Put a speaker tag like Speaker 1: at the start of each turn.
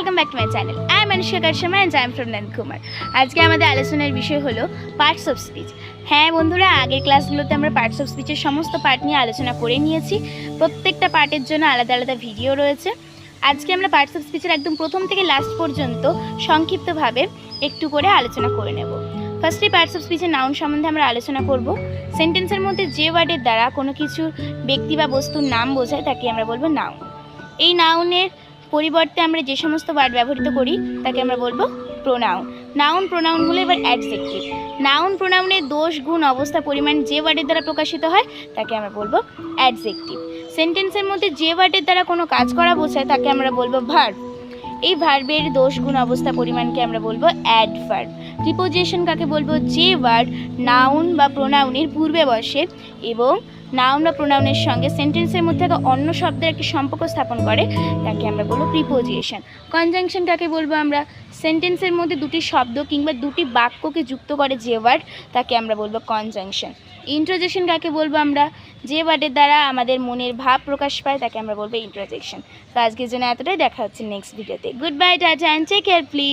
Speaker 1: Welcome back to my channel. I am Anushka Kashyap and I am from Nandakumar. আজকে আমাদের আলোচনার বিষয় হলো পার্টস অফ স্পিচ। হ্যাঁ বন্ধুরা, আগের ক্লাসগুলোতে আমরা পার্টস অফ স্পিচের সমস্ত পার্ট নিয়ে আলোচনা করে নিয়েছি। প্রত্যেকটা পার্টের জন্য আলাদা আলাদা ভিডিও রয়েছে। আজকে আমরা পার্টস অফ স্পিচের একদম প্রথম থেকে লাস্ট পর্যন্ত সংক্ষিপ্তভাবে একটু করে আলোচনা করে নেব। ফার্স্টে পার্টস অফ স্পিচের নাউন সম্বন্ধে আমরা আলোচনা করব। সেন্টেন্সের মধ্যে যে ওয়ার্ডের দ্বারা কোনো কিছু ব্যক্তি বা বস্তুর নাম বোঝায় তাকে আমরা বলবো নাউন। এই নাউনের পরিবর্তে আমরা যে সমস্ত ওয়ার্ড ব্যবহৃত করি তাকে আমরা বলবো প্রোনাউন। নাউন প্রোনাউন হলো এবার অ্যাডজেক্টিভ। নাউন প্রোনাউনের দোষ, গুণ, অবস্থা, পরিমাণ যে ওয়ার্ডের দ্বারা প্রকাশিত হয় তাকে আমরা বলবো অ্যাডজেক্টিভ। সেন্টেন্সের মধ্যে যে ওয়ার্ডের দ্বারা কোনো কাজ করা বোঝায় তাকে আমরা বলবো ভার্ব। এই ভার্বের দোষ, গুণ, অবস্থা, পরিমাণকে আমরা বলবো অ্যাডভার্ব। প্রিপোজিশন কাকে বলবো? যে ওয়ার্ড নাউন বা প্রোনাউনের পূর্বে বসে এবং নাউন বা প্রোনাউনের সঙ্গে সেন্টেন্সের মধ্যে থাকা অন্য শব্দের একটি সম্পর্ক স্থাপন করে তাকে আমরা বলবো প্রিপোজিশন। কনজাংশন কাকে বলবো আমরা? সেন্টেন্সের মধ্যে দুটি শব্দ কিংবা দুটি বাক্যকে যুক্ত করে যে ওয়ার্ড তাকে আমরা বলবো কনজাংশন। ইন্ট্রোজেকশন কাকে বলবো আমরা? যে ওয়ার্ডের দ্বারা আমাদের মনের ভাব প্রকাশ পায় তাকে আমরা বলবো ইন্ট্রোজেকশন। তো আজকের জন্য এতটাই, দেখা হচ্ছে নেক্সট ভিডিওতে। Good bye, tata and take care please.